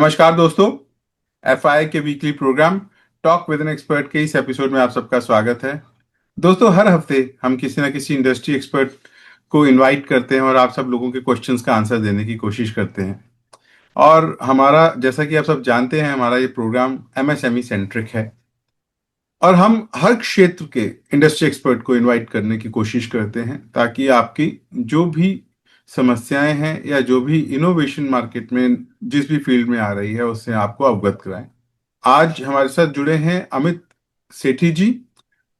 नमस्कार दोस्तों। एफआई के weekly programme talk with an expert के इस एपिसोड में आप सबका स्वागत है। दोस्तों, हर हफ्ते हम किसी ना किसी इंडस्ट्री एक्सपर्ट को इनवाइट करते हैं और आप सब लोगों के क्वेश्चंस का आंसर देने की कोशिश करते हैं। और हमारा, जैसा कि आप सब जानते हैं, हमारा ये प्रोग्राम एमएसएमई सेंट्रिक है और हम हर क्षेत्र के इंडस्ट्री एक्सपर्ट को इनवाइट करने की कोशिश करते हैं ताकि आपकी जो भी समस्याएं हैं या जो भी इनोवेशन मार्केट में जिस भी फील्ड में आ रही है उससे आपको अवगत कराएं। आज हमारे साथ जुड़े हैं अमित सेठी जी।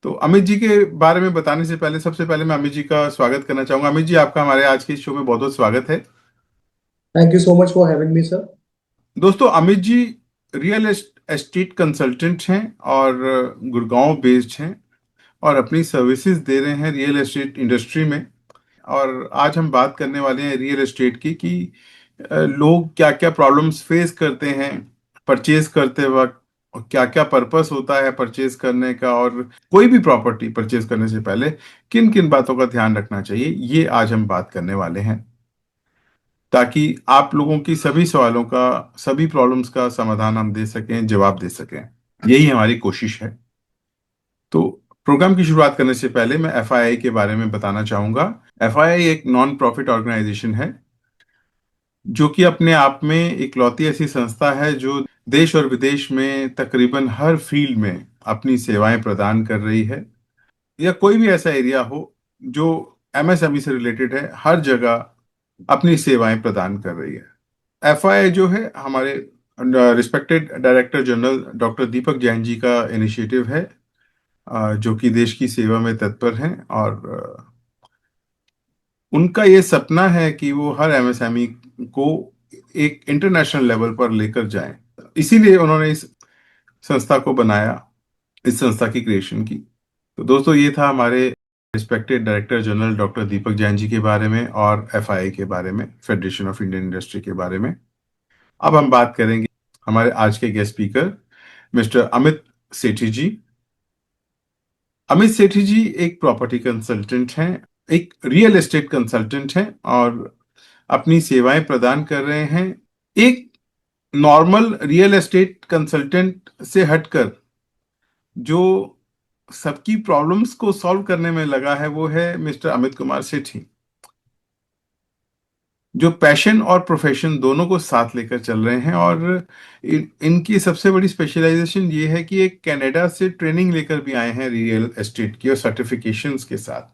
तो अमित जी के बारे में बताने से पहले, सबसे पहले मैं अमित जी का स्वागत करना चाहूंगा। अमित जी, आपका हमारे आज के इस शो में बहुत बहुत स्वागत है। Thank you so much for having me, sir. दोस्तों, Amit ji real estate consultant हैं और गुड़गांव बेस्ड हैं और अपनी सर्विसेज दे रहे हैं रियल एस्टेट इंडस्ट्री में। और आज हम बात करने वाले हैं रियल एस्टेट की कि लोग क्या क्या प्रॉब्लम्स फेस करते हैं परचेज करते वक्त, और क्या क्या पर्पस होता है परचेज करने का, और कोई भी प्रॉपर्टी परचेज करने से पहले किन किन बातों का ध्यान रखना चाहिए, ये आज हम बात करने वाले हैं ताकि आप लोगों की सभी सवालों का, सभी प्रॉब्लम्स का समाधान हम दे सकें, जवाब दे सकें। यही हमारी कोशिश है। तो प्रोग्राम की शुरुआत करने से पहले मैं एफआईआई के बारे में बताना चाहूंगा। एफआईआई एक नॉन प्रॉफिट ऑर्गेनाइजेशन है जो कि अपने आप में इकलौती ऐसी संस्था है जो देश और विदेश में तकरीबन हर फील्ड में अपनी सेवाएं प्रदान कर रही है, या कोई भी ऐसा एरिया हो जो एमएसएमई से रिलेटेड है, हर जगह अपनी सेवाएं प्रदान कर रही है। एफआईआई जो है, हमारे रिस्पेक्टेड डायरेक्टर जनरल डॉक्टर दीपक जैन जी का इनिशिएटिव है, जो कि देश की सेवा में तत्पर हैं। और उनका ये सपना है कि वो हर एमएसएमई को एक इंटरनेशनल लेवल पर लेकर जाएं। इसीलिए उन्होंने इस संस्था को बनाया, इस संस्था की क्रिएशन की। तो दोस्तों, ये था हमारे रिस्पेक्टेड डायरेक्टर जनरल डॉक्टर दीपक जैन जी के बारे में और एफआईआई के बारे में, फेडरेशन ऑफ इंडियन इंडस्ट्री के बारे में। अब हम बात करेंगे हमारे आज के गेस्ट स्पीकर मिस्टर अमित सेठी जी। अमित सेठी जी एक प्रॉपर्टी कंसल्टेंट हैं, एक रियल एस्टेट कंसल्टेंट हैं और अपनी सेवाएं प्रदान कर रहे हैं एक नॉर्मल रियल एस्टेट कंसल्टेंट से हटकर। जो सबकी प्रॉब्लम्स को सॉल्व करने में लगा है वो है मिस्टर अमित कुमार सेठी, जो पैशन और प्रोफेशन दोनों को साथ लेकर चल रहे हैं। और इनकी सबसे बड़ी स्पेशलाइजेशन ये है कि एक कनाडा से ट्रेनिंग लेकर भी आए हैं रियल एस्टेट की और सर्टिफिकेशंस के साथ।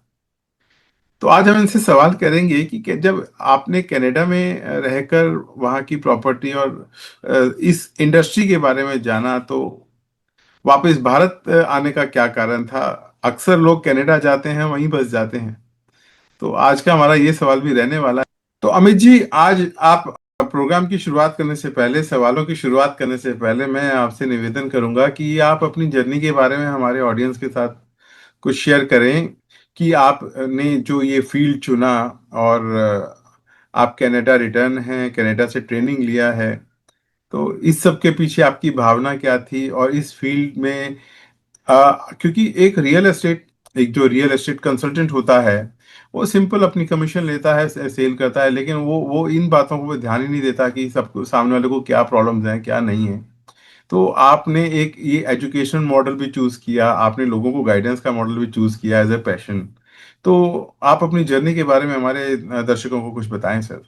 तो आज हम इनसे सवाल करेंगे कि जब आपने कनाडा में रहकर वहाँ की प्रॉपर्टी और इस इंडस्ट्री के बारे में जाना, तो वापस भारत आने का क्या कारण था? अक्सर लोग कनाडा जाते हैं, वहीं बस जाते हैं। तो आज का हमारा ये सवाल भी रहने वाला है। तो अमित जी, आज आप प्रोग्राम की शुरुआत करने से पहले, सवालों की शुरुआत करने से पहले, मैं आपसे निवेदन करूंगा कि आप अपनी जर्नी के बारे में हमारे ऑडियंस के साथ कुछ शेयर करें कि आपने जो ये फील्ड चुना और आप कनाडा रिटर्न हैं, कनाडा से ट्रेनिंग लिया है, तो इस सब के पीछे आपकी भावना क्या थी? और इस फील्ड में क्योंकि एक जो रियल एस्टेट कंसल्टेंट होता है वो सिंपल अपनी कमीशन लेता है, सेल करता है, लेकिन वो इन बातों को ध्यान ही नहीं देता कि सबको, सामने वाले को क्या प्रॉब्लम्स हैं, क्या नहीं है। तो आपने एक ये एजुकेशन मॉडल भी चूज किया, आपने लोगों को गाइडेंस का मॉडल भी चूज किया एज ए पैशन। तो आप अपनी जर्नी के बारे में हमारे दर्शकों को कुछ बताएं सर।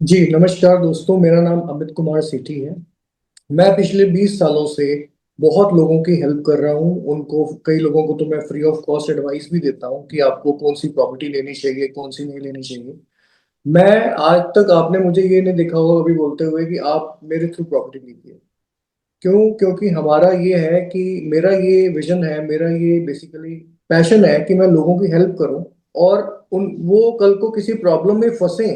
जी नमस्कार दोस्तों, मेरा नाम अमित कुमार सेठी है। मैं पिछले 20 सालों से बहुत लोगों की हेल्प कर रहा हूँ। उनको, कई लोगों को तो मैं फ्री ऑफ कॉस्ट एडवाइस भी देता हूँ कि आपको कौन सी प्रॉपर्टी लेनी चाहिए, कौन सी नहीं लेनी चाहिए। मैं, आज तक आपने मुझे ये नहीं देखा होगा कभी बोलते हुए कि आप मेरे थ्रू प्रॉपर्टी लीजिए। क्यों? क्योंकि हमारा ये है कि मेरा ये विजन है, मेरा ये बेसिकली पैशन है कि मैं लोगों की हेल्प करूं और वो कल को किसी प्रॉब्लम में फंसे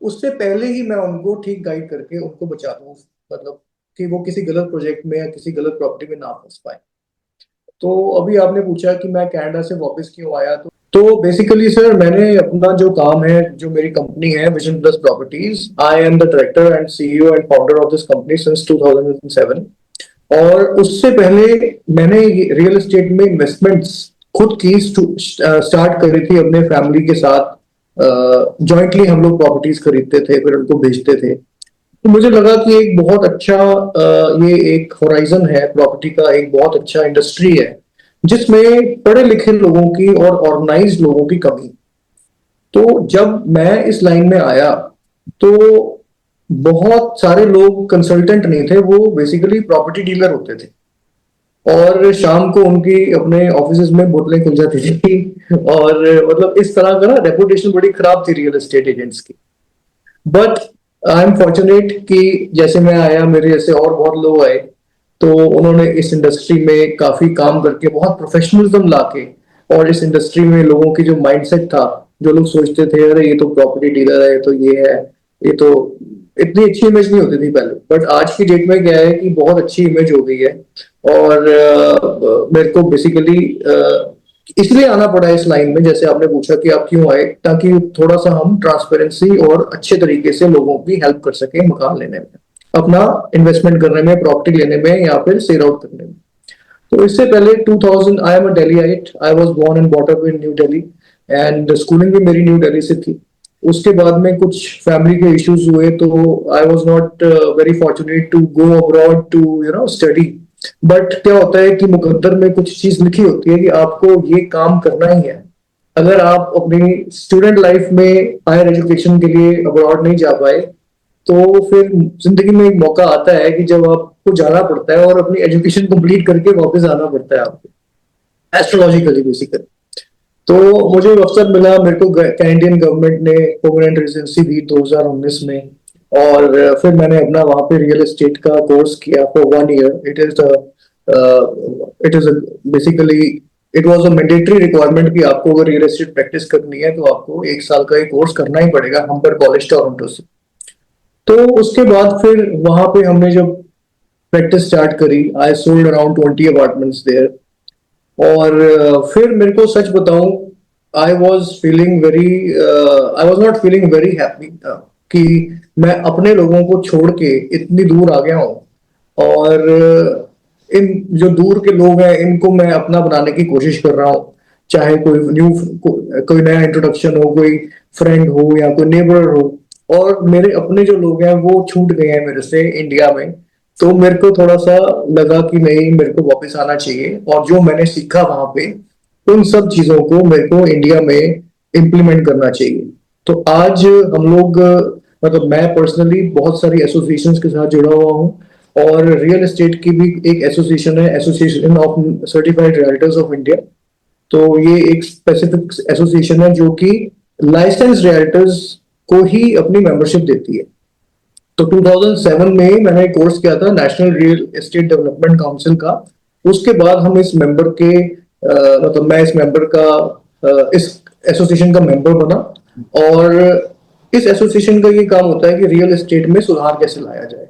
उससे पहले ही मैं उनको ठीक गाइड करके उनको बचा दूं। मतलब कि वो किसी गलत प्रोजेक्ट में या किसी गलत प्रॉपर्टी में ना फंस पाए। तो अभी आपने पूछा कि मैं कनाडा से वापस क्यों आया, तो बेसिकली सर, मैंने अपना जो काम है, जो मेरी कंपनी है vision plus properties, I am the director and CEO and founder of this company since 2007। और उससे पहले मैंने रियल एस्टेट में इन्वेस्टमेंट्स खुद की स्टार्ट करी थी अपने फैमिली के साथ। जॉइंटली हम लोग प्रॉपर्टीज खरीदते थे, फिर उनको बेचते थे। तो मुझे लगा कि एक बहुत अच्छा ये एक होराइजन है प्रॉपर्टी का, एक बहुत अच्छा इंडस्ट्री है जिसमें पढ़े लिखे लोगों की और ऑर्गेनाइज्ड लोगों की कमी। तो जब मैं इस लाइन में आया तो बहुत सारे लोग कंसल्टेंट नहीं थे, वो बेसिकली प्रॉपर्टी डीलर होते थे और शाम को उनकी अपने ऑफिस में बोतलें खुल जाती थी और मतलब इस तरह का ना रेपुटेशन बड़ी खराब थी रियल एस्टेट एजेंट्स की। बट आई एम फॉर्चुनेट कि जैसे मैं आया मेरे जैसे और बहुत लोग आए, तो उन्होंने इस इंडस्ट्री में काफी काम करके बहुत प्रोफेशनलिज्म लाके, और इस इंडस्ट्री में लोगों की जो माइंडसेट था, जो लोग सोचते थे अरे ये तो प्रॉपर्टी डीलर है, तो ये है, ये तो, इतनी अच्छी इमेज नहीं होती थी पहले, बट आज की डेट में क्या है कि बहुत अच्छी इमेज हो गई है। और मेरे को बेसिकली इसलिए आना पड़ा इस लाइन में, जैसे आपने पूछा कि आप क्यों आए, ताकि थोड़ा सा हम ट्रांसपेरेंसी और अच्छे तरीके से लोगों की हेल्प कर सके मकान लेने में, अपना इन्वेस्टमेंट करने में, प्रॉपर्टी लेने में या फिर सेल आउट करने में। तो इससे पहले 2000 I am a Delhiite, I was born and brought up in New Delhi and schooling भी मेरी न्यू दिल्ली से थी। उसके बाद में कुछ फैमिली के इश्यूज हुए तो I was not very fortunate to go abroad to study. But क्या होता है कि मुकद्दर में कुछ चीज लिखी होती है कि आपको ये काम करना ही है। अगर आप अपनी स्टूडेंट लाइफ में हायर एजुकेशन के लिए अब्रॉड नहीं जा पाए, तो फिर जिंदगी में एक मौका आता है कि जब आपको जाना पड़ता है और अपनी एजुकेशन कंप्लीट करके वापस आना पड़ता है आपको, एस्ट्रोलॉजिकली बेसिकली। तो मुझे अवसर मिला, मेरे को कैनेडियन गवर्नमेंट ने परमानेंट रेजिडेंसी दी 2019 में, और फिर मैंने अपना वहां पे रियल एस्टेट का कोर्स किया for 1 year. It is basically it was a mandatory requirement कि आपको अगर रियल एस्टेट प्रैक्टिस करनी है तो आपको 1 साल का ये कोर्स करना ही पड़ेगा हम्बर कॉलेज टोरंटो से। तो उसके बाद फिर वहां पे हमने जब प्रैक्टिस स्टार्ट करी, I sold around 20 apartments there. और फिर मेरे को सच बताऊं, I was feeling very I was not feeling very happy कि मैं अपने लोगों को छोड़ के इतनी दूर आ गया हूँ, और इन जो दूर के लोग हैं इनको मैं अपना बनाने की कोशिश कर रहा हूँ। चाहे कोई नया इंट्रोडक्शन हो, कोई फ्रेंड हो या कोई नेबर हो, और मेरे अपने जो लोग हैं वो छूट गए हैं मेरे से इंडिया में। तो मेरे को थोड़ा सा लगा कि नहीं, मेरे को वापस आना चाहिए, और जो मैंने सीखा वहां पे उन सब चीजों को मेरे को इंडिया में इम्प्लीमेंट करना चाहिए। तो आज हम लोग मतलब मैं पर्सनली बहुत सारी एसोसिएशंस के साथ जुड़ा हुआ हूँ, और रियल एस्टेट की भी एक एसोसिएशन है, association of certified realtors of India. तो ये एक स्पेसिफिक एसोसिएशन है जो कि लाइसेंस रियल्टर्स को ही अपनी मेंबरशिप देती है। तो 2007 में मैंने कोर्स किया था national real estate development council का। उसके बाद हम इस मेंबर के मतलब मैं इस मेंबर का इस एसोसिएशन का मेंबर बना। और इस एसोसिएशन का ये काम होता है कि रियल एस्टेट में सुधार कैसे लाया जाए।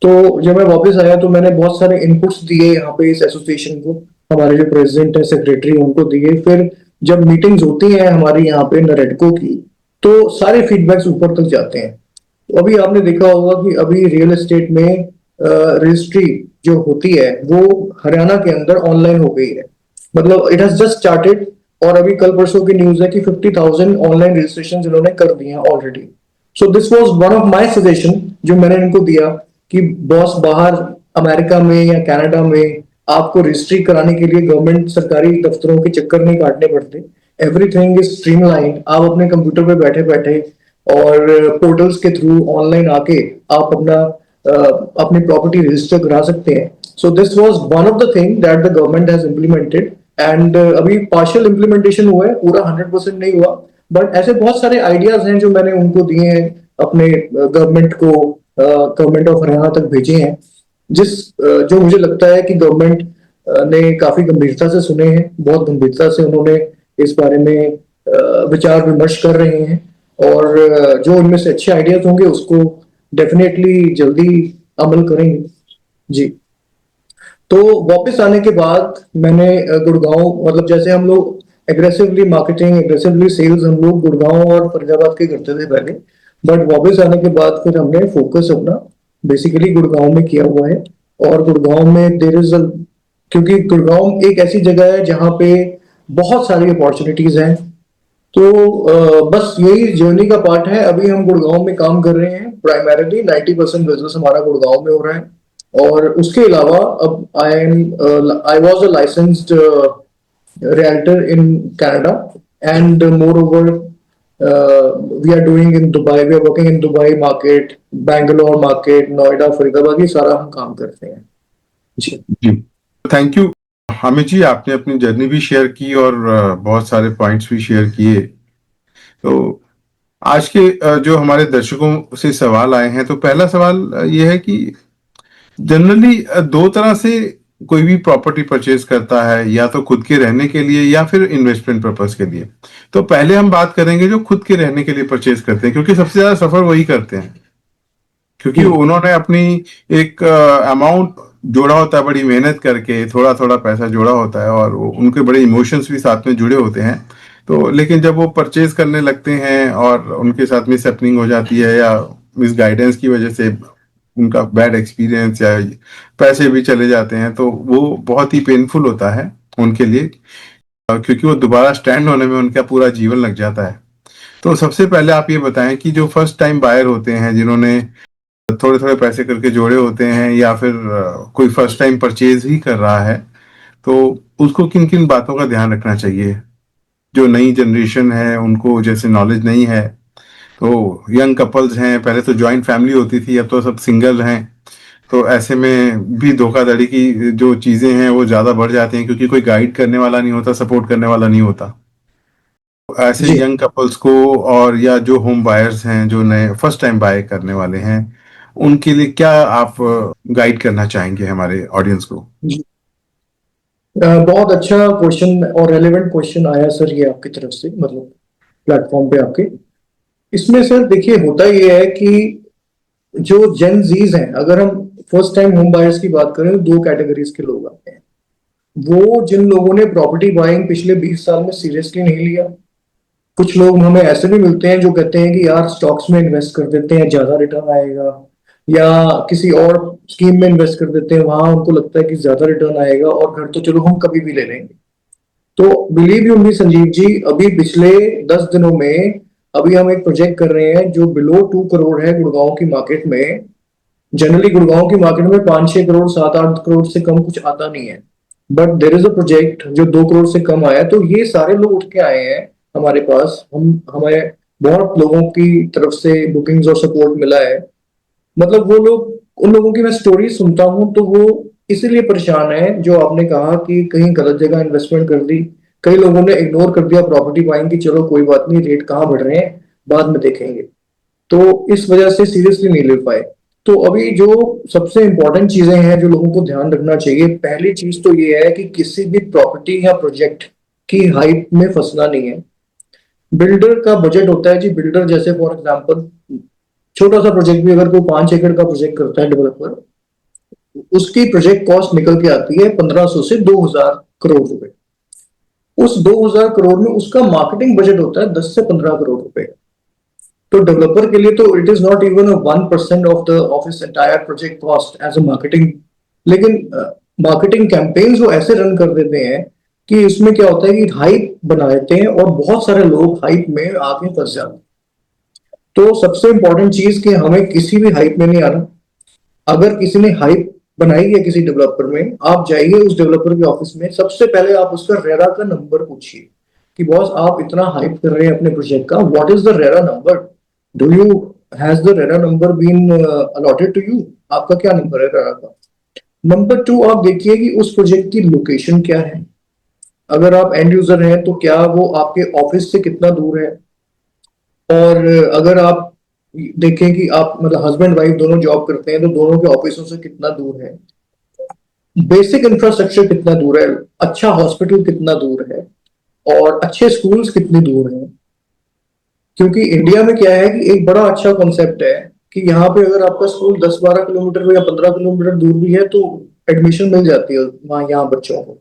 तो जब मैं वापस आया तो मैंने बहुत सारे इनपुट्स दिए यहाँ पे इस एसोसिएशन को, हमारे जो प्रेसिडेंट है, सेक्रेटरी, उनको दिए। फिर जब मीटिंग्स होती हैं हमारी यहाँ पे नरेडको की, तो सारे फीडबैक्स ऊपर तक जाते हैं। तो अभी आपने देखा होगा कि अभी रियल एस्टेट में रजिस्ट्री जो होती है वो हरियाणा के अंदर ऑनलाइन हो गई है। मतलब इट हैज जस्ट स्टार्टेड, और अभी कल परसों की न्यूज है कि 50,000 ऑनलाइन रजिस्ट्रेशन इन्होंने कर दिए हैं already. So this was one of my suggestion जो मैंने इनको दिया कि बॉस, बाहर अमेरिका में या कनाडा में आपको रजिस्ट्री कराने के लिए गवर्नमेंट सरकारी दफ्तरों के चक्कर नहीं काटने पड़ते। एवरीथिंग इज स्ट्रीमलाइन, आप अपने कंप्यूटर पे बैठे बैठे और पोर्टल्स के थ्रू ऑनलाइन आके आप अपनी प्रॉपर्टी रजिस्टर करा सकते हैं। So this was one of the thing that the government has implemented, and अभी पार्शियल इम्प्लीमेंटेशन हुआ है, पूरा 100% नहीं हुआ। बट ऐसे बहुत सारे आइडियाज हैं जो मैंने उनको दिए हैं, अपने गवर्नमेंट को, गवर्नमेंट ऑफ हरियाणा तक भेजे हैं, जो मुझे लगता है कि गवर्नमेंट ने काफी गंभीरता से सुने हैं, बहुत गंभीरता से उन्होंने इस बारे में विचार विमर्श कर रहे हैं। और जो इनमें से अच्छे आइडियाज होंगे उसको डेफिनेटली जल्दी अमल करेंगे। जी। तो वापस आने के बाद मैंने गुड़गांव, मतलब जैसे हम लोग एग्रेसिवली मार्केटिंग, एग्रेसिवली सेल्स हम लोग गुड़गांव और फरीदाबाद के करते थे पहले। बट वापस आने के बाद फिर हमने फोकस अपना बेसिकली गुड़गांव में किया हुआ है। और गुड़गांव में देर इज क्योंकि गुड़गांव एक ऐसी जगह है जहाँ पे बहुत सारी अपॉर्चुनिटीज हैं। तो बस यही जर्नी का पार्ट है। अभी हम गुड़गांव में काम कर रहे हैं, प्राइमरीली 90% बिजनेस हमारा गुड़गांव में हो रहा है। और उसके अलावा अब I was a licensed realtor in Canada, and moreover, we are doing in Dubai. We are working in Dubai market, Bangalore market, Noida, Faridabad, ये सारा हम काम करते हैं जी। जी, थैंक यू हामिद जी, आपने अपनी जर्नी भी शेयर की और बहुत सारे पॉइंट्स भी शेयर किए। तो आज के जो हमारे दर्शकों से सवाल आए हैं, तो पहला सवाल ये है कि जनरली दो तरह से कोई भी प्रॉपर्टी परचेज करता है, या तो खुद के रहने के लिए या फिर इन्वेस्टमेंट पर्पस के लिए। तो पहले हम बात करेंगे जो खुद के रहने के लिए परचेज करते हैं, क्योंकि सबसे ज्यादा सफर वही करते हैं, क्योंकि जी उन्होंने अपनी एक अमाउंट जोड़ा होता है, बड़ी मेहनत करके थोड़ा थोड़ा पैसा जोड़ा होता है, और उनके बड़े इमोशंस भी साथ में जुड़े होते हैं। तो लेकिन जब वो परचेज करने लगते हैं और उनके साथ मिस हैपनिंग हो जाती है, या मिस गाइडेंस की वजह से उनका बैड एक्सपीरियंस, या पैसे भी चले जाते हैं, तो वो बहुत ही पेनफुल होता है उनके लिए, क्योंकि वो दोबारा स्टैंड होने में उनका पूरा जीवन लग जाता है। तो सबसे पहले आप ये बताएं कि जो फर्स्ट टाइम बायर होते हैं, जिन्होंने थोड़े थोड़े पैसे करके जोड़े होते हैं, या फिर कोई फर्स्ट टाइम परचेज ही कर रहा है, तो उसको किन किन बातों का ध्यान रखना चाहिए। जो नई जनरेशन है उनको जैसे नॉलेज नहीं है, तो यंग कपल्स हैं, पहले तो जॉइंट फैमिली होती थी, अब तो सब सिंगल हैं, तो ऐसे में भी धोखाधड़ी की जो चीजें हैं वो ज्यादा बढ़ जाती हैं, क्योंकि कोई गाइड करने वाला नहीं होता, सपोर्ट करने वाला नहीं होता। तो ऐसे जी यंग कपल्स को, और या जो होम बायर्स हैं जो नए फर्स्ट टाइम बाय करने वाले हैं, उनके लिए क्या आप गाइड करना चाहेंगे हमारे ऑडियंस को। जी। बहुत अच्छा क्वेश्चन और रेलेवेंट क्वेश्चन आया सर, ये आपकी तरफ से, मतलब प्लेटफॉर्म पे आपके। इसमें सर देखिए, होता ये है कि जो जेन जीज हैं, अगर हम फर्स्ट टाइम होम बायर्स की बात करें, तो दो कैटेगरीज के लोग आते हैं। वो जिन लोगों ने प्रॉपर्टी बाइंग पिछले 20 साल में सीरियसली नहीं लिया। कुछ लोग हमें ऐसे भी मिलते हैं जो कहते हैं कि यार स्टॉक्स में इन्वेस्ट कर देते हैं, ज्यादा रिटर्न आएगा, या किसी और स्कीम में इन्वेस्ट कर देते हैं, वहां उनको लगता है कि ज्यादा रिटर्न आएगा, और घर तो चलो हम कभी भी ले लेंगे। तो बिलीव यू मी संजीव जी, अभी पिछले 10 दिनों में अभी हम एक प्रोजेक्ट कर रहे हैं जो बिलो 2 करोड़ है गुड़गांव की मार्केट में। जनरली गुड़गांव की मार्केट में 5-6 करोड़, 7-8 करोड़ से कम कुछ आता नहीं है। But there is a project जो 2 करोड़ से कम आया, तो ये सारे लोग उठ के आए हैं हमारे पास। हम हमें बहुत लोगों की तरफ से बुकिंग्स और सपोर्ट मिला है। मतलब वो लोग, उन लोगों की मैं स्टोरी सुनता हूँ तो वो इसीलिए परेशान है, जो आपने कहा कि कहीं गलत जगह इन्वेस्टमेंट कर दी। कई लोगों ने इग्नोर कर दिया प्रॉपर्टी बाइंग की, चलो कोई बात नहीं, रेट कहाँ बढ़ रहे हैं, बाद में देखेंगे। तो इस वजह से सीरियसली नहीं ले पाए। तो अभी जो सबसे इंपॉर्टेंट चीजें हैं जो लोगों को ध्यान रखना चाहिए, पहली चीज तो ये है कि किसी भी प्रॉपर्टी या प्रोजेक्ट की हाइप में फंसना नहीं है। बिल्डर का बजट होता है जी, बिल्डर जैसे फॉर एग्जांपल छोटा सा प्रोजेक्ट भी अगर कोई 5 एकड़ का प्रोजेक्ट करता है डेवलपर, उसकी प्रोजेक्ट कॉस्ट निकल के आती है 1500 से 2000 करोड़ रुपए। उस 2000 करोड़ में उसका मार्केटिंग बजट होता है 10 से 15 करोड़ रुपए। तो डेवलपर के लिए तो it is not even 1% of the office entire project cost as a marketing. लेकिन मार्केटिंग कैंपेन्स वो ऐसे रन कर देते हैं कि इसमें क्या होता है कि हाइप बना देते हैं, और बहुत सारे लोग हाइप में आके फंस जाते हैं। तो सबसे इंपॉर्टेंट चीज कि हमें किसी भी हाइप में नहीं आना। अगर किसी ने हाइप बनाई है किसी डेवलपर में, आप जाइए उस डेवलपर के ऑफिस में, सबसे पहले आप उसका रेरा का नंबर पूछिए कि बॉस आप इतना हाइप कर रहे हैं अपने प्रोजेक्ट का, what is the RERA number, do you has the RERA number been allotted to you, आपका क्या नंबर है रेरा का। नंबर टू, आप देखिए कि उस प्रोजेक्ट की लोकेशन क्या है। अगर आप एंड यूजर हैं तो क्या वो आपके ऑफिस से कितना दूर है। और अगर आप देखें कि आप मतलब हस्बैंड वाइफ दोनों जॉब करते हैं, तो दोनों के ऑफिसों से कितना दूर है, बेसिक इंफ्रास्ट्रक्चर कितना दूर है, अच्छा हॉस्पिटल कितना दूर है, और अच्छे स्कूल्स कितने दूर हैं। क्योंकि इंडिया में क्या है कि एक बड़ा अच्छा कॉन्सेप्ट है कि यहाँ पे अगर आपका स्कूल 10-12 किलोमीटर या 15 किलोमीटर दूर भी है तो एडमिशन मिल जाती है वहाँ, यहाँ बच्चों को।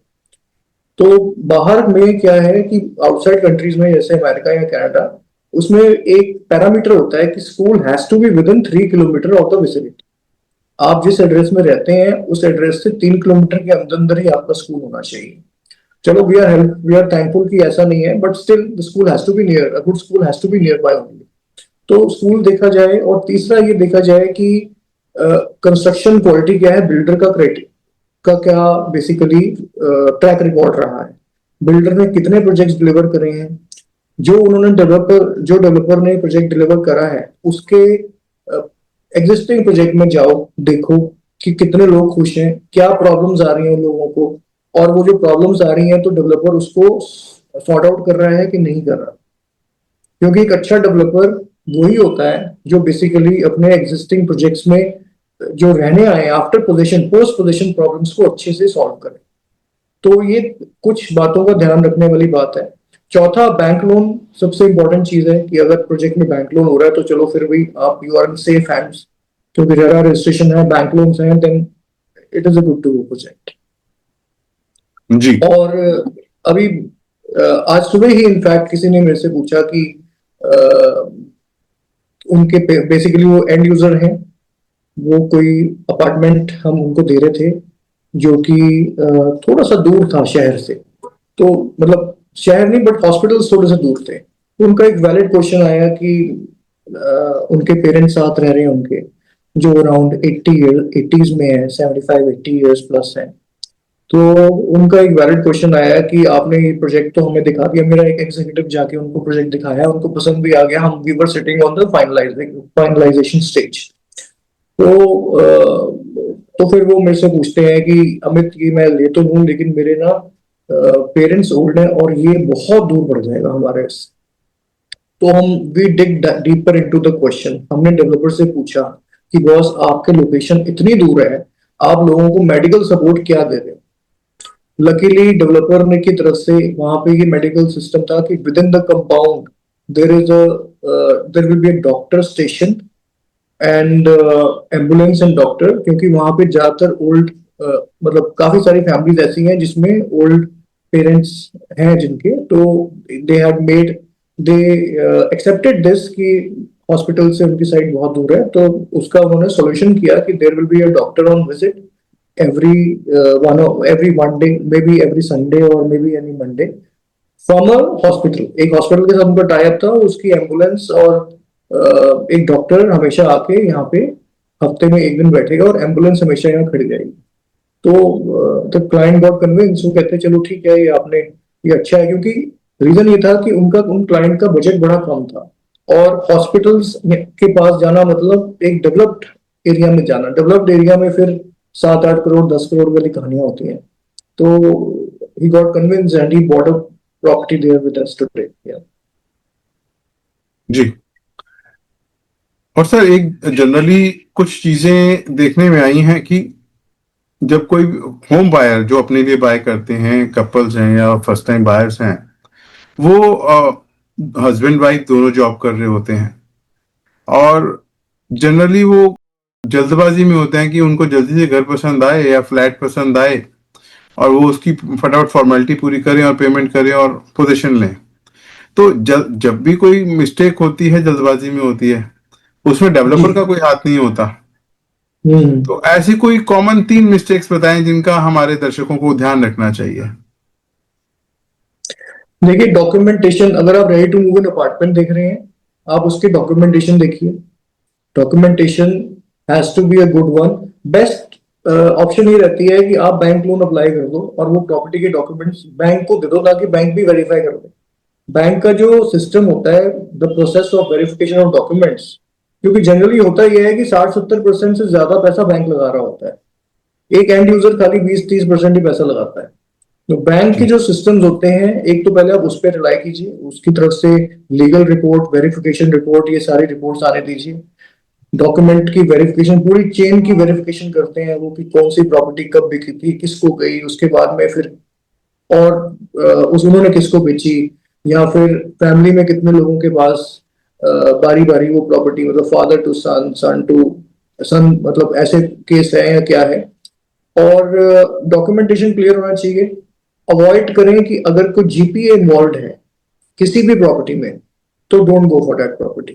तो बाहर में क्या है कि आउटसाइड कंट्रीज में जैसे अमेरिका या कनाडा, उसमें एक पैरामीटर होता है कि school has to be within 3 kilometre of the vicinity. आप जिस एड्रेस में रहते हैं उस एड्रेस से 3 किलोमीटर के अंदर अंदर ही आपका स्कूल होना चाहिए। चलो वी आर थैंकफुल कि ऐसा नहीं है, but still the school has to be near, a good school has to be nearby only. तो स्कूल देखा जाए, और तीसरा ये देखा जाए कि कंस्ट्रक्शन क्वालिटी क्या है, बिल्डर का क्रेडिट का क्या बेसिकली ट्रैक रिकॉर्ड रहा है, बिल्डर ने कितने प्रोजेक्ट्स डिलीवर करे हैं, जो डेवलपर ने प्रोजेक्ट डिलीवर करा है उसके एग्जिस्टिंग प्रोजेक्ट में जाओ, देखो कि कितने लोग खुश हैं, क्या प्रॉब्लम्स आ रही हैं उन लोगों को, और वो जो प्रॉब्लम्स आ रही हैं तो डेवलपर उसको सॉर्ट आउट कर रहा है कि नहीं कर रहा। क्योंकि एक अच्छा डेवलपर वही होता है जो बेसिकली अपने एग्जिस्टिंग प्रोजेक्ट्स में जो रहने आए after position post position problems को अच्छे से सॉल्व करे। तो ये कुछ बातों का ध्यान रखने वाली बात है। चौथा, बैंक लोन सबसे इंपॉर्टेंट चीज है कि अगर प्रोजेक्ट में बैंक लोन हो रहा है तो चलो फिर भी आप you are in safe hands, क्योंकि रेरा रजिस्ट्रेशन है, बैंक लोन्स हैं, then it is a good to go project. जी। और अभी आज सुबह ही इनफैक्ट किसी ने मेरे से पूछा कि उनके बेसिकली वो एंड यूजर हैं, वो कोई अपार्टमेंट हम उनको दे रहे थे जो कि थोड़ा सा दूर था शहर से, तो मतलब शहर नहीं बट हॉस्पिटल थोड़े से दूर थे। तो उनका एक वैलिड क्वेश्चन आया कि उनके पेरेंट्स साथ रह रहे हैं उनके, जो अराउंड 80s में है, 75-80 ईयर्स प्लस है। तो उनका एक वैलिड क्वेश्चन आया कि आपने ये प्रोजेक्ट तो हमें दिखा दिया, मेरा एक एग्जीक्यूटिव जाके उनको प्रोजेक्ट दिखाया, उनको पसंद भी आ गया, हम we were sitting on the finalisation stage. तो तो फिर वो मेरे से पूछते हैं कि अमित, ये मैं ले तो लूं लेकिन मेरे ना पेरेंट्स ओल्ड हैं और ये बहुत दूर पड़ जाएगा हमारे से। तो हम we dig deeper into the question, हमने डेवलपर से पूछा कि बॉस आपके लोकेशन इतनी दूर है, आप लोगों को मेडिकल सपोर्ट क्या दे रहे हो। लकीली डेवलपर ने की तरफ से वहां पे ये मेडिकल सिस्टम था कि with in the compound there will be a doctor station and ambulance and doctor, क्योंकि वहां पे ज्यादातर ओल्ड मतलब काफी सारी फैमिलीज ऐसी हैं जिसमें ओल्ड पेरेंट्स हैं जिनके, तो they had made they accepted this कि हॉस्पिटल से उनकी साइड बहुत दूर है, तो उसका उन्होंने सॉल्यूशन किया कि there will be a doctor on visit every every one day, maybe every Sunday or maybe any Monday from a hospital. एक हॉस्पिटल के साथ उनका टाई अप था, उसकी एम्बुलेंस और एक डॉक्टर हमेशा आके यहाँ पे हफ्ते में एक दिन बैठेगा और एम्बुलेंस हमेशा यहाँ खड़ी रहेगी। तो द क्लाइंट गॉट कन्विंस, वो कहते हैं चलो ठीक है, ये आपने ये अच्छा है, क्योंकि रीजन ये था कि उनका उन क्लाइंट का बजट बड़ा कम था, और हॉस्पिटल्स के पास जाना मतलब एक डेवलप्ड एरिया में जाना, डेवलप्ड एरिया में फिर 7-8 करोड़ 10 करोड़ वाली कहानियां होती हैं। तो he got convinced and he bought a property there with us today. Yeah. जी। और सर एक जनरली कुछ चीजें देखने में आई हैं कि जब कोई होम बायर जो अपने लिए बाय करते हैं, कपल्स हैं या फर्स्ट टाइम बायर्स हैं, वो हस्बैंड वाइफ दोनों जॉब कर रहे होते हैं, और जनरली वो जल्दबाजी में होते हैं कि उनको जल्दी से घर पसंद आए या फ्लैट पसंद आए, और वो उसकी फटाफट फॉर्मेलिटी पूरी करें और पेमेंट करें और पोजीशन लें। तो जब भी कोई मिस्टेक होती है जल्दबाजी में होती है, उसमें जी। डेवलपर का कोई हाथ नहीं होता। हम्म। तो ऐसी कोई कॉमन 3 मिस्टेक्स बताएं जिनका हमारे दर्शकों को ध्यान रखना चाहिए। देखिए, डॉक्यूमेंटेशन, अगर आप ready to move in apartment देख रहे हैं, आप उसके डॉक्यूमेंटेशन देखिए। Documentation has to be a good one. Best option ये रहती है कि आप बैंक लोन अप्लाई कर दो और वो प्रॉपर्टी के डॉक्यूमेंट्स बैंक को दे दो, ताकि बैंक भी वेरीफाई कर दे। बैंक का जो सिस्टम होता है, the process of verification of documents, क्योंकि जनरली होता यह है कि 60-70% से ज्यादा पैसा बैंक लगा रहा होता है, एक एंड यूजर खाली 20-30% ही पैसा लगाता है। तो बैंक के जी। जो सिस्टम्स होते हैं, एक तो पहले आप उस पर रिलाई कीजिए, उसकी तरफ से लीगल रिपोर्ट, वेरिफिकेशन रिपोर्ट, ये सारी रिपोर्ट्स आने दीजिए। डॉक्यूमेंट की वेरिफिकेशन, पूरी चेन की वेरिफिकेशन करते हैं वो, कि कौन सी प्रॉपर्टी कब बिकी थी, किसको गई, उसके बाद में फिर और उस उन्होंने किसको बेची, या फिर फैमिली में कितने लोगों के पास बारी बारी वो प्रॉपर्टी, मतलब father to son, son to son, मतलब ऐसे केस है या क्या है। और डॉक्यूमेंटेशन क्लियर होना चाहिए। अवॉइड करें कि अगर कोई जीपीए इन्वॉल्व है किसी भी प्रॉपर्टी में, तो don't go for that property,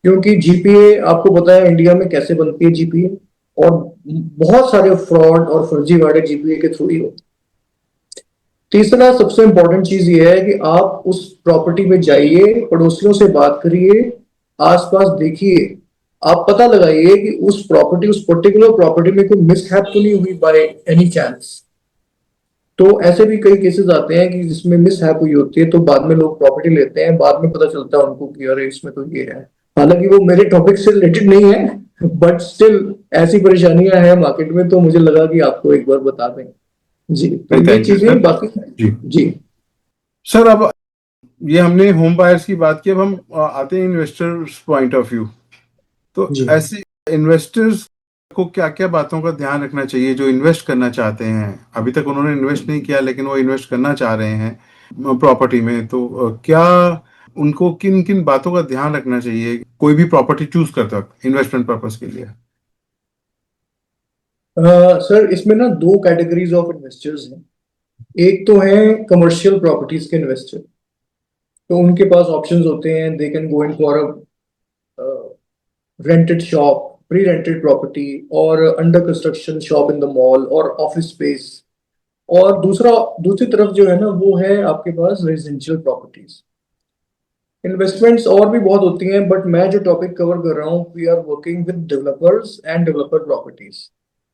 क्योंकि जीपीए आपको पता है इंडिया में कैसे बनती है जीपीए, और बहुत सारे फ्रॉड और फर्जीवाड़े जीपीए के थ्रू ही होते हैं। तीसरा सबसे इंपॉर्टेंट चीज ये है कि आप उस प्रॉपर्टी में जाइए, पड़ोसियों से बात करिए, आसपास देखिए, आप पता लगाइए कि उस पर्टिकुलर प्रॉपर्टी में कोई मिसहैप तो नहीं हुई बाय एनी चांस। तो ऐसे भी कई केसेस आते हैं कि जिसमें मिसहैप हुई होती है, तो बाद में लोग प्रॉपर्टी लेते हैं, बाद में पता चलता है उनको कि अरे इसमें तो ये है। हालांकि वो मेरे टॉपिक से रिलेटेड नहीं है, बट स्टिल ऐसी परेशानियां हैं मार्केट में, तो मुझे लगा कि आपको एक बार बता दें। जी, तो नहीं, ये थैंक यू चीजें सर। बाकी। जी जी। सर, अब ये हमने होम बायर्स की बात की, अब हम आते हैं इन्वेस्टर्स पॉइंट ऑफ व्यू। तो जी। ऐसे इन्वेस्टर्स को क्या क्या बातों का ध्यान रखना चाहिए जो इन्वेस्ट करना चाहते हैं? अभी तक उन्होंने इन्वेस्ट नहीं किया लेकिन वो इन्वेस्ट करना चाह रहे हैं प्रॉपर्टी में, तो क्या उनको किन किन बातों का ध्यान रखना चाहिए कोई भी प्रॉपर्टी चूज करते वक्त इन्वेस्टमेंट पर्पस के लिए? सर, इसमें ना दो कैटेगरीज ऑफ इन्वेस्टर्स हैं। एक तो है कमर्शियल प्रॉपर्टीज के इन्वेस्टर। तो उनके पास ऑप्शंस होते हैं, they can go in for a rented shop, pre rented property, और under construction shop in the mall और ऑफिस स्पेस। और दूसरी तरफ जो है ना, वो है आपके पास रेजिडेंशियल प्रॉपर्टीज। इन्वेस्टमेंट्स और भी बहुत होती हैं, बट मैं जो टॉपिक कवर कर रहा हूँ, we are working with developers and developer properties.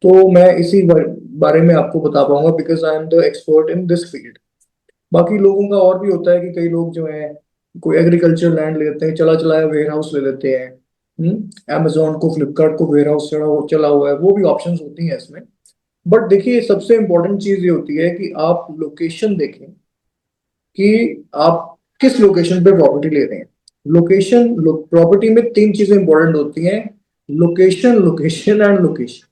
तो मैं इसी बारे में आपको बता पाऊंगा, because I am the expert in this field. बाकी लोगों का और भी होता है कि कई लोग जो है, कोई एग्रीकल्चर लैंड ले लेते हैं, चला चलाया वेयर हाउस ले लेते हैं। अमेजोन को, फ्लिपकार्ट को वेयर हाउस चला हुआ है, वो भी ऑप्शंस होती हैं इसमें। बट देखिए, सबसे इंपॉर्टेंट चीज ये होती है कि आप लोकेशन देखें कि आप किस लोकेशन पे प्रॉपर्टी ले रहे हैं। लोकेशन, प्रॉपर्टी में तीन चीजें इंपॉर्टेंट होती हैं: लोकेशन, लोकेशन एंड लोकेशन।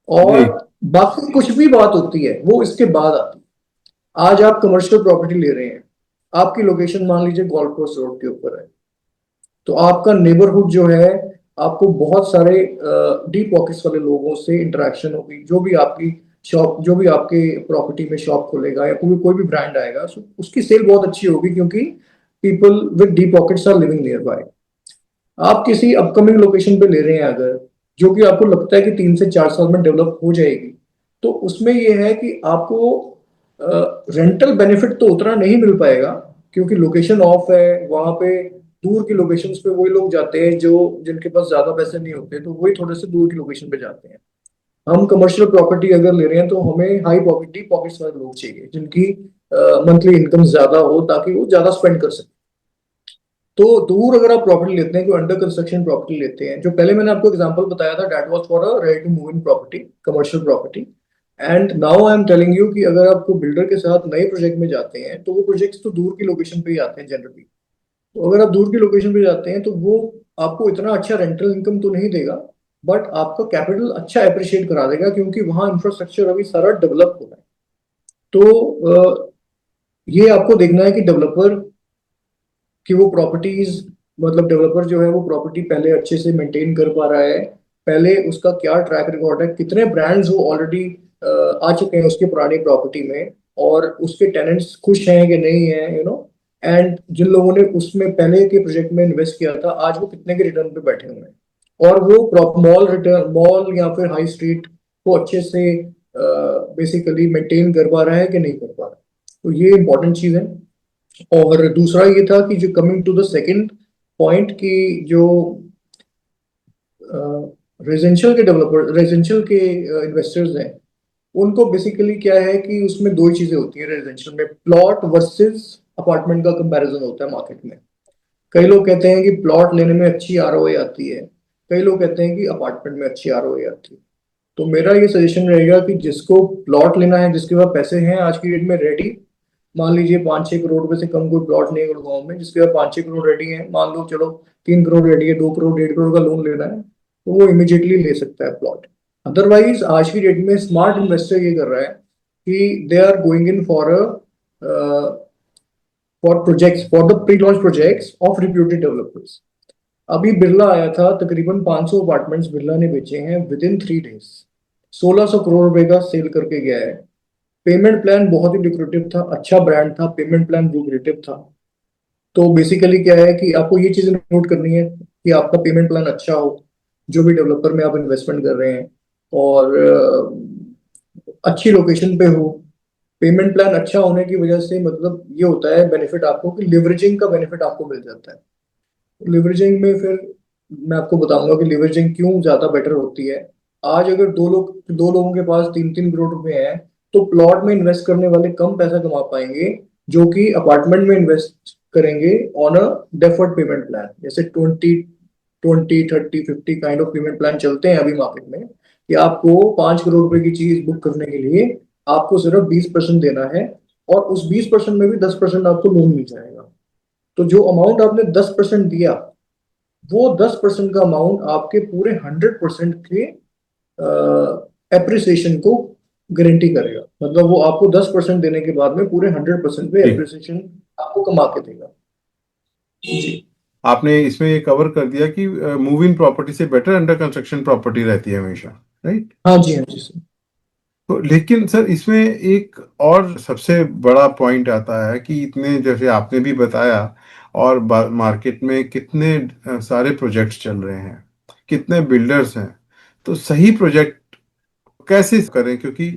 और जी बाकी कुछ भी बात होती है वो इसके बाद आती है। आज आप कमर्शियल प्रॉपर्टी ले रहे हैं, आपकी लोकेशन मान लीजिए गोल्फ कोर्स रोड के ऊपर है, तो आपका नेबरहुड जो है, आपको बहुत सारे डीप पॉकेट्स वाले लोगों से इंटरेक्शन होगी। जो भी आपके प्रॉपर्टी में शॉप खोलेगा या कोई कोई भी ब्रांड आएगा, उसकी सेल बहुत अच्छी होगी, क्योंकि people with deep pockets are living nearby. आप किसी अपकमिंग लोकेशन पे ले रहे हैं अगर, जो कि आपको लगता है कि 3 से 4 साल में डेवलप हो जाएगी, तो उसमें यह है कि आपको रेंटल बेनिफिट तो उतना नहीं मिल पाएगा, क्योंकि लोकेशन ऑफ है वहां पे। दूर की लोकेशंस पे वही लोग जाते हैं जो, जिनके पास ज्यादा पैसे नहीं होते, तो वही थोड़े से दूर की लोकेशन पे जाते हैं। हम कमर्शियल प्रॉपर्टी अगर ले रहे हैं, तो हमें हाई पॉकेट, डीप पॉकेट्स वाले लोग चाहिए, जिनकी मंथली इनकम ज्यादा हो, ताकि वो ज्यादा स्पेंड कर सके। तो दूर अगर आप प्रॉपर्टी लेते हैं, कोई अंडर कंस्ट्रक्शन प्रॉपर्टी लेते हैं, जो पहले मैंने आपको एग्जांपल बताया था, that was for a ready to move in property, commercial property. And now I am telling you कि अगर आपको बिल्डर के साथ नए प्रोजेक्ट में जाते हैं, तो वो प्रोजेक्ट्स तो दूर की लोकेशन पे ही आते हैं जनरली। तो अगर आप दूर की लोकेशन पे जाते हैं, तो वो आपको इतना अच्छा रेंटल इनकम तो नहीं देगा, बट आपका कैपिटल अच्छा अप्रिशिएट करा देगा, क्योंकि वहाँ इंफ्रास्ट्रक्चर अभी सारा डेवलप हो रहा है। तो ये आपको देखना है कि डेवलपर कि वो प्रॉपर्टीज, मतलब डेवलपर जो है वो प्रॉपर्टी पहले अच्छे से मेंटेन कर पा रहा है, पहले उसका क्या ट्रैक रिकॉर्ड है, कितने ब्रांड्स वो ऑलरेडी आ चुके हैं उसकी पुरानी प्रॉपर्टी में, और उसके टेनेंट्स खुश हैं कि नहीं है, एंड जिन लोगों ने उसमें पहले के प्रोजेक्ट में इन्वेस्ट किया था, आज वो कितने के रिटर्न पे बैठे हुए हैं, और वो मॉल रिटर्न, मॉल या फिर हाई स्ट्रीट को अच्छे से बेसिकली मेंटेन कर पा रहा है कि नहीं कर पा रहा। तो ये इंपॉर्टेंट चीज है। और दूसरा ये था कि जो coming to the second point, कि जो रेजिडेंशियल के इन्वेस्टर्स हैं, उनको बेसिकली क्या है कि उसमें दो ही चीजें होती हैं रेजिडेंशियल में: प्लॉट वर्सेस अपार्टमेंट का कंपैरिजन होता है मार्केट में। कई लोग कहते हैं कि प्लॉट लेने में अच्छी आरओआई आती है, कई लोग कहते हैं कि अपार्टमेंट में अच्छी आरओआई आती है। तो मेरा ये सजेशन रहेगा कि जिसको प्लॉट लेना है, जिसके पास पैसे हैं आज की डेट में रेडी, मान लीजिए 5-6 करोड़ रुपए से कम कोई प्लॉट नहीं है गुड़गांव में, जिसके पास 5-6 करोड़ रेडी है, मान लो चलो 3 करोड़ रेडी है, 2 करोड़ 1.5 करोड़ का लोन लेना है, तो वो इमिजिएटली ले सकता है प्लॉट। अदरवाइज आज की डेट में स्मार्ट इन्वेस्टर ये कर रहा है कि they are going in for projects, for the pre launch projects of reputed developers. अभी बिरला आया था, तकरीबन 500 अपार्टमेंट्स बिरला ने बेचे हैं विद इन 3 डेज। 1600 करोड़ रुपए का सेल करके गया है। पेमेंट प्लान बहुत ही डिकोरेटिव था, अच्छा ब्रांड था, पेमेंट प्लान डिकोरेटिव था। तो बेसिकली क्या है कि आपको ये चीजें नोट करनी है कि आपका पेमेंट प्लान अच्छा हो, जो भी डेवलपर में आप इन्वेस्टमेंट कर रहे हैं, और अच्छी लोकेशन पे हो, पेमेंट प्लान अच्छा होने की वजह से मतलब ये होता है बेनिफिट आपको कि लिवरेजिंग का बेनिफिट आपको मिल जाता है। लिवरेजिंग में फिर मैं आपको बताऊंगा कि लिवरेजिंग क्यों ज्यादा बेटर होती है। आज अगर दो लोगों के पास 3-3 करोड़ रुपए हैं, तो प्लॉट में इन्वेस्ट करने वाले कम पैसा कमा पाएंगे जो कि अपार्टमेंट में इन्वेस्ट करेंगे on a deferred payment plan. जैसे 20, 20, 30, 50 काइंड ऑफ पेमेंट प्लान चलते हैं अभी मार्केट में, कि आपको 5 करोड़ रुपए की चीज बुक करने के लिए आपको सिर्फ 20% देना है, और उस 20% में भी 10% आपको लोन मिल जाएगा। तो जो अमाउंट आपने 10% दिया, वो 10% का अमाउंट आपके पूरे 100% के एप्रिसिएशन को गारंटी करेगा। मतलब वो आपको 10% देने के बाद में पूरे 100% पे जी। एप्रिसिएशन आपको कमा के देगा। जी। आपने इसमें ये कवर कर दिया कि मूव इन प्रॉपर्टी से बेटर अंडर कंस्ट्रक्शन प्रॉपर्टी रहती है हमेशा, राइट? हाँ जी, हाँ जी सर। तो लेकिन सर इसमें एक और सबसे बड़ा पॉइंट आता है कि इतने जैसे आपने भी बताया, और मार्केट में कितने सारे प्रोजेक्ट्स चल रहे हैं, कितने बिल्डर्स हैं, तो सही प्रोजेक्ट कैसे करें? क्योंकि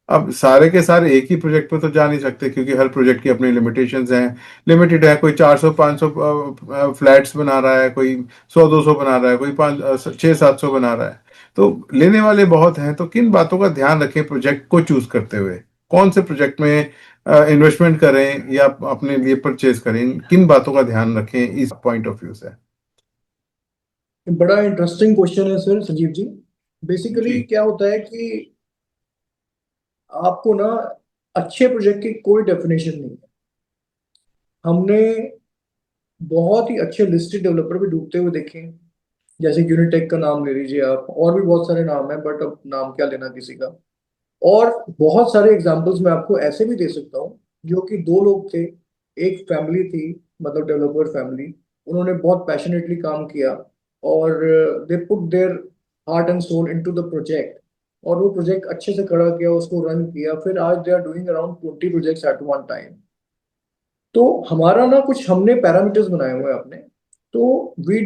अब सारे के सारे एक ही प्रोजेक्ट पे तो जा नहीं सकते, क्योंकि हर प्रोजेक्ट की अपनी लिमिटेशंस हैं। लिमिटेड है, कोई 400-500 फ्लैट्स बना रहा है, कोई 100-200 बना रहा है, कोई 600-700 बना रहा है। तो लेने वाले बहुत हैं, तो किन बातों का ध्यान रखें प्रोजेक्ट को चूज करते हुए? कौन से प्रोजेक्ट में इन्वेस्टमेंट करें या अपने लिए परचेज करें? किन बातों का ध्यान रखें इस पॉइंट ऑफ व्यू से? बड़ा इंटरेस्टिंग क्वेश्चन है सर संजीव जी। बेसिकली जी। क्या होता है कि आपको ना अच्छे प्रोजेक्ट की कोई डेफिनेशन नहीं है। हमने बहुत ही अच्छे लिस्टेड डेवलपर भी डूबते हुए देखे हैं। जैसे यूनिटेक का नाम ले लीजिए आप, और भी बहुत सारे नाम हैं, बट अब नाम क्या लेना किसी का। और बहुत सारे एग्जांपल्स मैं आपको ऐसे भी दे सकता हूँ, जो कि दो लोग थे, एक फैमिली थी, मतलब डेवलपर फैमिली। उन्होंने बहुत पैशनेटली काम किया, और they put their heart and soul into the project, और वो प्रोजेक्ट अच्छे से खड़ा किया, उसको रन किया, फिर आज they are doing around 20 projects at one time. तो हमारा ना कुछ हमने पैरामीटर्स बनाए हुए हैं अपने। तो वी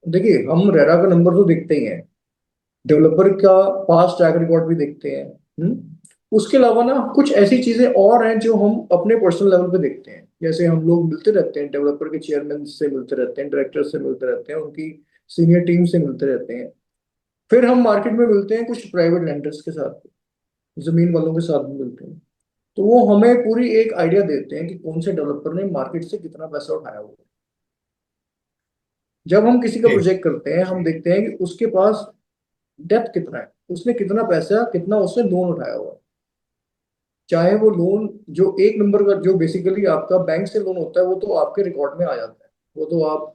देखिए, हम रेरा का नंबर तो देखते ही हैं, डेवलपर का पास ट्रैक रिकॉर्ड भी देखते हैं। उसके अलावा ना कुछ ऐसी चीजें और हैं जो हम अपने पर्सनल लेवल पे देखते हैं। जैसे हम लोग मिलते रहते हैं, डेवलपर के चेयरमैन से मिलते रहते हैं, डायरेक्टर से मिलते रहते हैं, उनकी सीनियर टीम से मिलते रहते हैं। फिर हम मार्केट में मिलते हैं कुछ प्राइवेट लैंडर्स के साथ, जमीन वालों के साथ भी मिलते हैं। तो वो हमें पूरी एक आइडिया देते हैं कि कौन से डेवलपर ने मार्केट से कितना पैसा उठाया हुआ है। जब हम किसी का जी। प्रोजेक्ट करते हैं, हम देखते हैं कि उसके पास डेप्थ कितना है, उसने कितना पैसा, कितना उसने लोन उठाया हुआ है। चाहे वो लोन जो एक नंबर का, जो बेसिकली आपका बैंक से लोन होता है, वो तो आपके रिकॉर्ड में आ जाता है। वो तो आप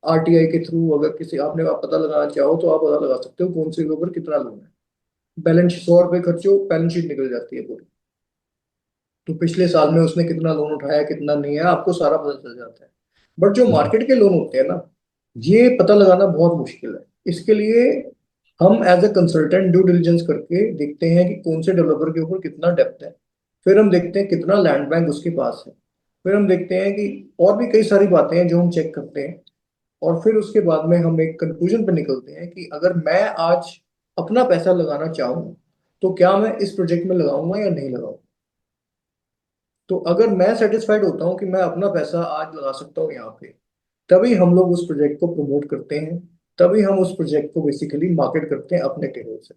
आरटीआई के थ्रू, अगर किसी आपने आप पता लगाना चाहो तो आप पता लगा सकते हो कौन से के ऊपर कितना लोन है। बैलेंस 100 रुपए खर्चो, बैलेंस शीट निकल जाती है पूरी। तो पिछले साल में उसने कितना लोन उठाया, कितना नहीं है, आपको सारा पता चल जाता है। बट जो जी। मार्केट के लोन होते हैं ना, ये पता लगाना बहुत मुश्किल है। इसके लिए हम as a consultant due diligence करके देखते हैं कि कौन से डेवलपर के ऊपर कितना डेप्थ है। फिर हम देखते हैं कितना लैंड बैंक उसके पास है। फिर हम देखते हैं कि और भी कई सारी बातें हैं जो हम चेक करते हैं। और फिर उसके बाद में हम एक कंक्लूजन पर निकलते हैं कि अगर मैं आज अपना पैसा लगाना चाहूँ, तो क्या मैं इस प्रोजेक्ट में लगाऊंगा या नहीं लगाऊंगा। तो अगर मैं सेटिस्फाइड होता हूँ कि मैं अपना पैसा आज लगा सकता हूँ यहाँ पे, तभी हम लोग उस प्रोजेक्ट को प्रमोट करते हैं। तभी हम उस प्रोजेक्ट को बेसिकली मार्केट करते हैं अपने टेबल से।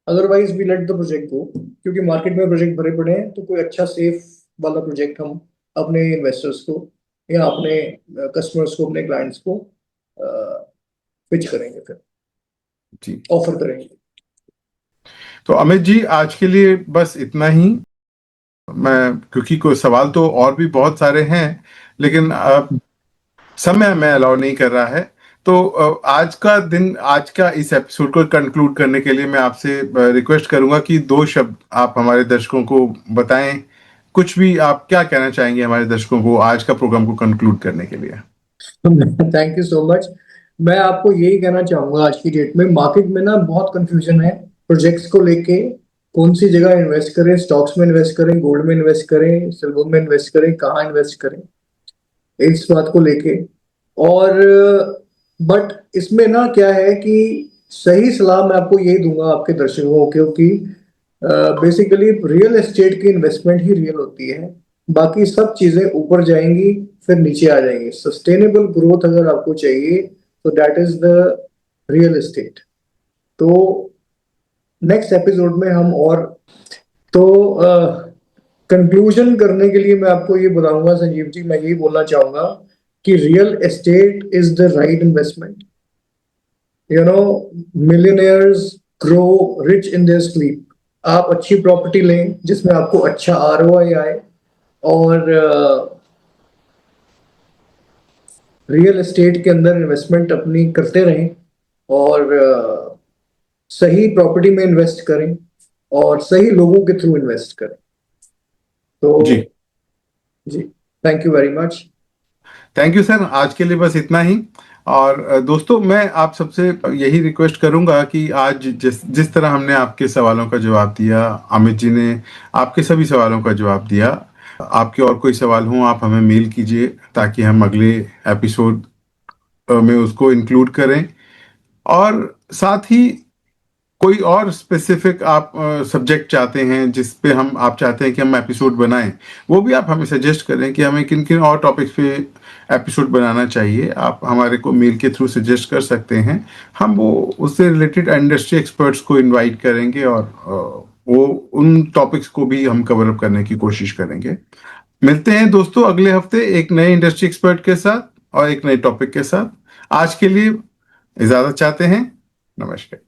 Otherwise we let the project go, क्योंकि मार्केट में प्रोजेक्ट भरे पड़े हैं। तो कोई अच्छा सेफ वाला प्रोजेक्ट हम अपने इन्वेस्टर्स को या अपने कस्टमर्स को, अपने क्लाइंट्स को पिच करेंगे, फिर जी। ऑफर करेंगे। तो अमित जी, आज के लिए बस इतना ही। मैं, क्योंकि कोई सवाल तो और भी बहुत सारे हैं, लेकिन समय मैं अलाउ नहीं कर रहा है। तो आज का दिन, आज का इस एपिसोड को कंक्लूड करने के लिए मैं आपसे रिक्वेस्ट करूंगा कि दो शब्द आप हमारे दर्शकों को बताएं। कुछ भी आप क्या कहना चाहेंगे हमारे दर्शकों को आज का प्रोग्राम को कंक्लूड करने के लिए? Thank you so much. मैं आपको यही कहना चाहूंगा, आज की डेट में मार्केट में ना बहुत कंफ्यूजन है प्रोजेक्ट्स को लेके। कौन सी जगह इन्वेस्ट करें, स्टॉक्स में इन्वेस्ट करें, गोल्ड में इन्वेस्ट करें, सिल्वर में इन्वेस्ट करें, कहाँ इन्वेस्ट करें, इस बात को लेके। और बट इसमें ना क्या है कि सही सलाह मैं आपको यही दूंगा आपके दर्शकों को, क्योंकि बेसिकली रियल एस्टेट की इन्वेस्टमेंट ही रियल होती है, बाकी सब चीजें ऊपर जाएंगी फिर नीचे आ जाएंगी। सस्टेनेबल ग्रोथ अगर आपको चाहिए तो that is the real estate. तो नेक्स्ट एपिसोड में हम और तो कंक्लूजन करने के लिए मैं आपको ये बताऊंगा संजीव जी, मैं यही बोलना चाहूंगा कि real estate is the right investment. You know, millionaires grow rich in their sleep. आप अच्छी प्रॉपर्टी लें जिसमें आपको अच्छा आरओआई आए, और रियल एस्टेट के अंदर इन्वेस्टमेंट अपनी करते रहें, और सही प्रॉपर्टी में इन्वेस्ट करें, और सही लोगों के थ्रू इन्वेस्ट करें। तो जी, जी, thank you very much. Thank you sir, आज के लिए बस इतना ही। और दोस्तों, मैं आप सबसे यही रिक्वेस्ट करूंगा कि आज जिस जिस तरह हमने आपके सवालों का जवाब दिया, अमित जी ने आपके सभी सवालों का जवाब दिया, आपके और कोई सवाल हो आप हमें मेल कीजिए ताकि हम अगले एपिसोड में उसको इंक्लूड करें। और साथ ही कोई और स्पेसिफिक आप सब्जेक्ट चाहते हैं जिस पे हम आप चाहते हैं कि हम एपिसोड बनाएं, वो भी आप हमें सजेस्ट करें कि हमें किन किन और टॉपिक्स पे एपिसोड बनाना चाहिए। आप हमारे को मेल के थ्रू सजेस्ट कर सकते हैं। हम वो उससे रिलेटेड इंडस्ट्री एक्सपर्ट्स को इनवाइट करेंगे और वो उन टॉपिक्स को भी हम कवर अप करने की कोशिश करेंगे। मिलते हैं दोस्तों अगले हफ्ते एक नए इंडस्ट्री एक्सपर्ट के साथ और एक नए टॉपिक के साथ। आज के लिए इजाजत चाहते हैं। नमस्कार।